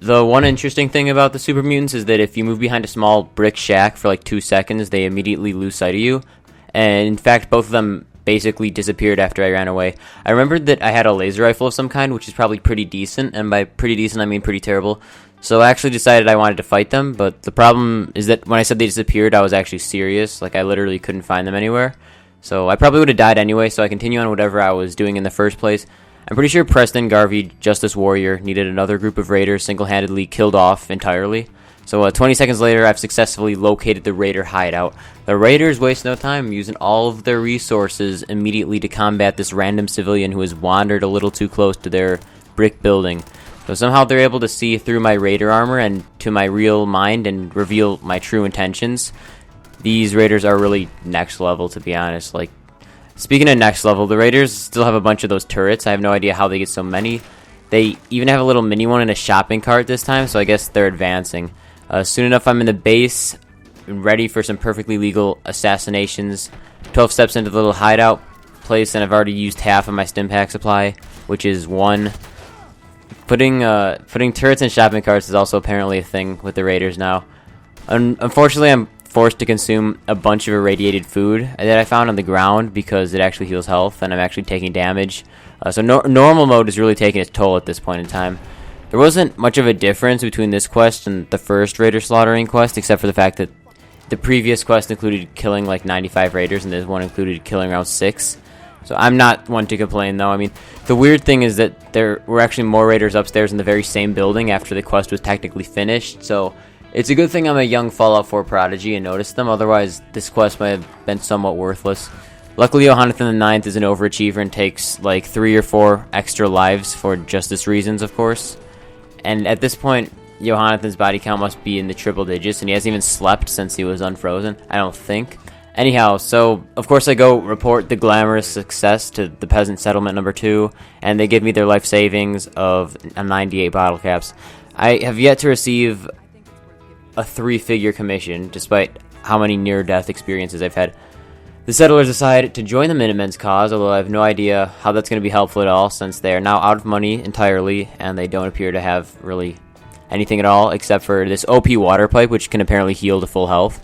The one interesting thing about the super mutants is that if you move behind a small brick shack for like 2 seconds, they immediately lose sight of you. And in fact, both of them basically disappeared after I ran away. I remembered that I had a laser rifle of some kind, which is probably pretty decent, and by pretty decent I mean pretty terrible. So I actually decided I wanted to fight them, but the problem is that when I said they disappeared, I was actually serious. Like, I literally couldn't find them anywhere. So I probably would have died anyway, so I continue on whatever I was doing in the first place. I'm pretty sure Preston, Garvey, Justice Warrior, needed another group of raiders single-handedly killed off entirely. So 20 seconds later, I've successfully located the raider hideout. The raiders waste no time, using all of their resources immediately to combat this random civilian who has wandered a little too close to their brick building. So somehow they're able to see through my raider armor and to my real mind and reveal my true intentions. These raiders are really next level, to be honest. Like, speaking of next level, the raiders still have a bunch of those turrets. I have no idea how they get so many. They even have a little mini one in a shopping cart this time, so I guess they're advancing. Soon enough, I'm in the base, ready for some perfectly legal assassinations. 12 steps into the little hideout place, and I've already used half of my stim pack supply, which is 1. Putting turrets in shopping carts is also apparently a thing with the raiders now. Unfortunately, I'm forced to consume a bunch of irradiated food that I found on the ground because it actually heals health, and I'm actually taking damage. So normal mode is really taking its toll at this point in time. There wasn't much of a difference between this quest and the first raider slaughtering quest, except for the fact that the previous quest included killing like 95 raiders, and this one included killing around 6. So I'm not one to complain, though. I mean, the weird thing is that there were actually more raiders upstairs in the very same building after the quest was technically finished, so it's a good thing I'm a young Fallout 4 prodigy and noticed them, otherwise this quest might have been somewhat worthless. Luckily, Jonathan the Ninth is an overachiever and takes like 3 or 4 extra lives for justice reasons, of course. And at this point, Jonathan's body count must be in the triple digits, and he hasn't even slept since he was unfrozen, I don't think. Anyhow, so of course I go report the glamorous success to the peasant settlement number 2, and they give me their life savings of 98 bottle caps. I have yet to receive a 3-figure commission, despite how many near-death experiences I've had. The settlers decide to join the Minutemen's cause, although I have no idea how that's going to be helpful at all, since they are now out of money entirely, and they don't appear to have really anything at all, except for this OP water pipe, which can apparently heal to full health.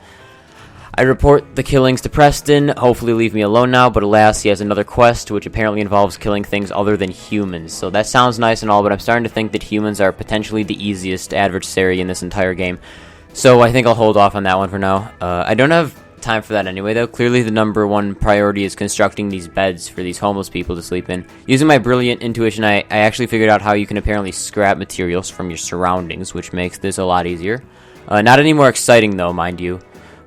I report the killings to Preston, hopefully leave me alone now, but alas, he has another quest, which apparently involves killing things other than humans. So that sounds nice and all, but I'm starting to think that humans are potentially the easiest adversary in this entire game. So I think I'll hold off on that one for now. I don't have time for that anyway, though. Clearly the number one priority is constructing these beds for these homeless people to sleep in. Using my brilliant intuition, I actually figured out how you can apparently scrap materials from your surroundings, which makes this a lot easier. Not any more exciting, though, mind you.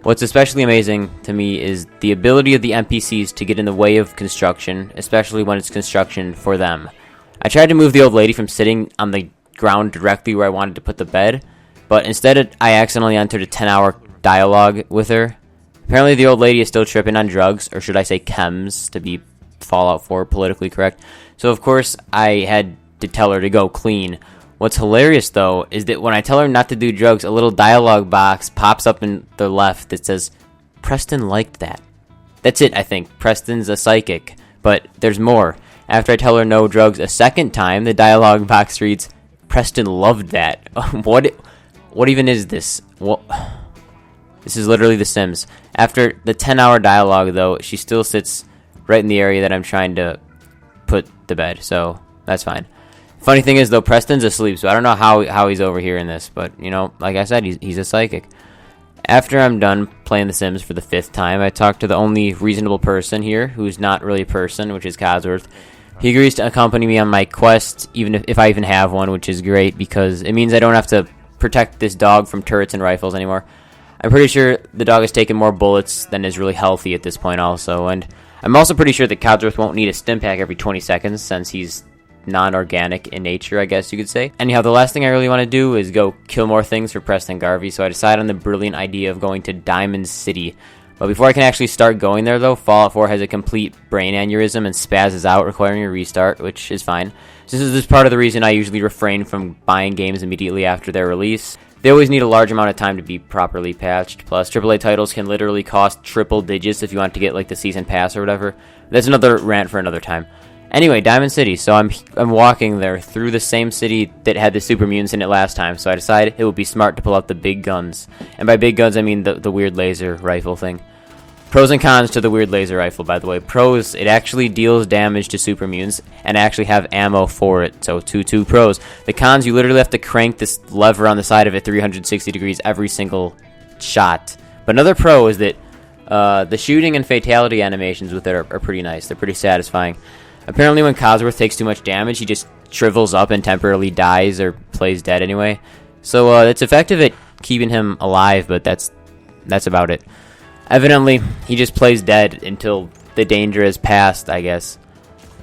What's especially amazing to me is the ability of the NPCs to get in the way of construction, especially when it's construction for them. I tried to move the old lady from sitting on the ground directly where I wanted to put the bed, but instead I accidentally entered a 10-hour dialogue with her. Apparently the old lady is still tripping on drugs, or should I say chems, to be Fallout 4 politically correct. So of course I had to tell her to go clean. What's hilarious, though, is that when I tell her not to do drugs, a little dialogue box pops up in the left that says, Preston liked that. That's it, I think. Preston's a psychic. But there's more. After I tell her no drugs a second time, the dialogue box reads, Preston loved that. What even is this? What? This is literally The Sims. After the 10-hour dialogue, though, she still sits right in the area that I'm trying to put the bed, so that's fine. Funny thing is, though, Preston's asleep, so I don't know how he's over here in this, but, you know, like I said, he's a psychic. After I'm done playing The Sims for the 5th time, I talk to the only reasonable person here, who's not really a person, which is Codsworth. He agrees to accompany me on my quest, even if I even have one, which is great, because it means I don't have to protect this dog from turrets and rifles anymore. I'm pretty sure the dog has taken more bullets than is really healthy at this point also, and I'm also pretty sure that Codsworth won't need a stim pack every 20 seconds, since he's non-organic in nature, I guess you could say. Anyhow, the last thing I really want to do is go kill more things for Preston Garvey, so I decide on the brilliant idea of going to Diamond City. But before I can actually start going there, though, Fallout 4 has a complete brain aneurysm and spazzes out, requiring a restart, which is fine. This is part of the reason I usually refrain from buying games immediately after their release. They always need a large amount of time to be properly patched, plus AAA titles can literally cost triple digits if you want to get like the season pass or whatever. That's another rant for another time. Anyway, Diamond City. So I'm walking there through the same city that had the super mutants in it last time. So I decided it would be smart to pull out the big guns. And by big guns, I mean the weird laser rifle thing. Pros and cons to the weird laser rifle, by the way. Pros, it actually deals damage to super mutants, and I actually have ammo for it. So two pros. The cons, you literally have to crank this lever on the side of it 360 degrees every single shot. But another pro is that the shooting and fatality animations with it are pretty nice. They're pretty satisfying. Apparently when Codsworth takes too much damage, he just shrivels up and temporarily dies or plays dead anyway. So it's effective at keeping him alive, but that's about it. Evidently, he just plays dead until the danger has passed, I guess.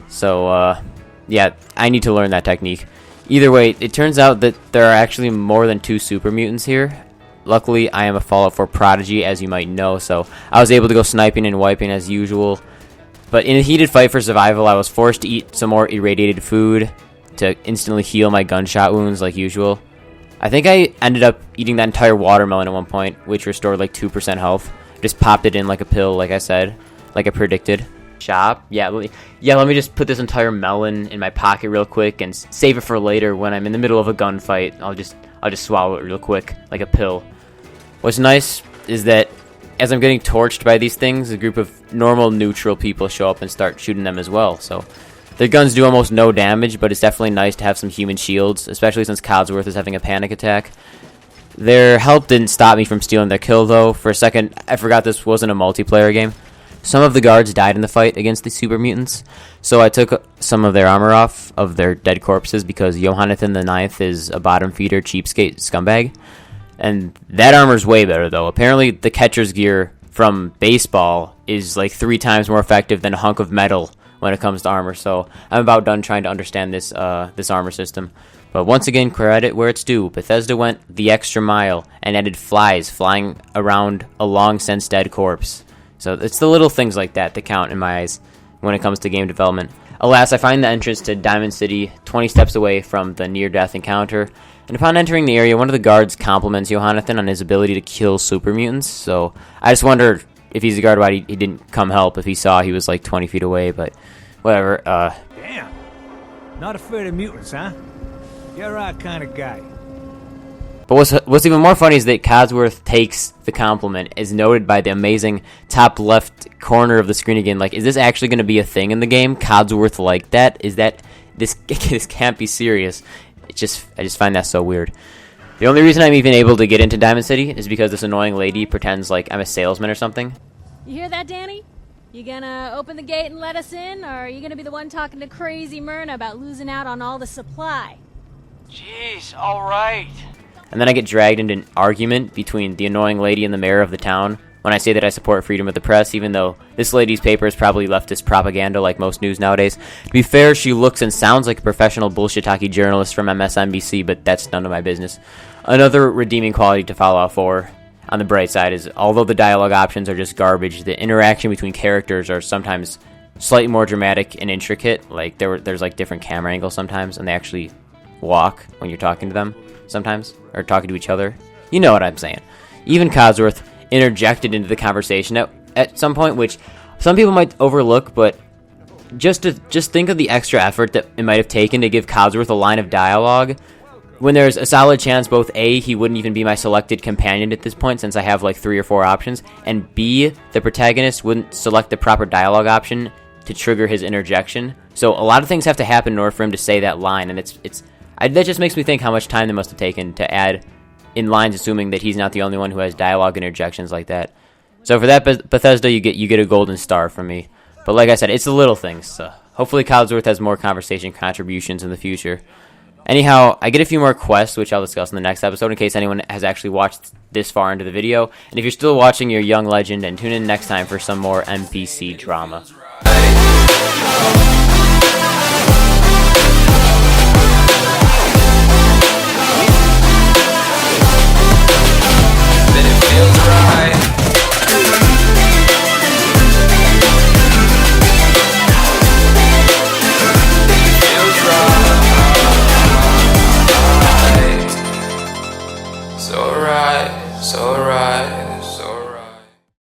So, yeah, I need to learn that technique. Either way, it turns out that there are actually more than 2 super mutants here. Luckily, I am a Fallout 4 prodigy, as you might know, so I was able to go sniping and wiping as usual. But in a heated fight for survival, I was forced to eat some more irradiated food to instantly heal my gunshot wounds like usual. I think I ended up eating that entire watermelon at one point, which restored like 2% health. Just popped it in like a pill, like I said, like I predicted. Shop, yeah, let me just put this entire melon in my pocket real quick and save it for later when I'm in the middle of a gunfight. I'll just swallow it real quick, like a pill. What's nice is that as I'm getting torched by these things, a group of normal neutral people show up and start shooting them as well. So their guns do almost no damage, but it's definitely nice to have some human shields, especially since Codsworth is having a panic attack. Their help didn't stop me from stealing their kill, though. For a second, I forgot this wasn't a multiplayer game. Some of the guards died in the fight against the super mutants, so I took some of their armor off of their dead corpses because Jonathan the Ninth is a bottom feeder cheapskate scumbag. And that armor's way better, though. Apparently, the catcher's gear from baseball is like 3 times more effective than a hunk of metal when it comes to armor. So I'm about done trying to understand this armor system. But once again, credit where it's due. Bethesda went the extra mile and added flies flying around a long since dead corpse. So it's the little things like that that count in my eyes when it comes to game development. Alas, I find the entrance to Diamond City 20 steps away from the near-death encounter. And upon entering the area, one of the guards compliments Jonathan on his ability to kill super mutants. So I just wonder if he's a guard, why he didn't come help if he saw he was like 20 feet away, but whatever. Damn. Not afraid of mutants, huh? You're our kind of guy. But what's even more funny is that Codsworth takes the compliment, as noted by the amazing top left corner of the screen again. Like, is this actually going to be a thing in the game? Codsworth like that? Is that... This can't be serious. I just find that so weird. The only reason I'm even able to get into Diamond City is because this annoying lady pretends like I'm a salesman or something. You hear that, Danny? You gonna open the gate and let us in, or are you gonna be the one talking to crazy Myrna about losing out on all the supply? Jeez, alright. And then I get dragged into an argument between the annoying lady and the mayor of the town when I say that I support freedom of the press, even though this lady's paper is probably leftist propaganda like most news nowadays. To be fair, she looks and sounds like a professional bullshit-talky journalist from MSNBC, but that's none of my business. Another redeeming quality to Fallout 4, on the bright side, is although the dialogue options are just garbage, the interaction between characters are sometimes slightly more dramatic and intricate. Like, there's like different camera angles sometimes, and they actually walk when you're talking to them sometimes, or talking to each other. You know what I'm saying. Even Codsworth interjected into the conversation at some point, which some people might overlook, but just think of the extra effort that it might have taken to give Codsworth a line of dialogue when there's a solid chance both A, he wouldn't even be my selected companion at this point since I have like 3 or 4 options, and B, the protagonist wouldn't select the proper dialogue option to trigger his interjection. So a lot of things have to happen in order for him to say that line, and that just makes me think how much time they must have taken to add in lines, assuming that he's not the only one who has dialogue interjections like that. So for that, Bethesda, you get a golden star from me. But like I said, it's the little things. So hopefully Codsworth has more conversation contributions in the future. Anyhow, I get a few more quests, which I'll discuss in the next episode in case anyone has actually watched this far into the video. And if you're still watching, you're a young legend, and tune in next time for some more NPC drama.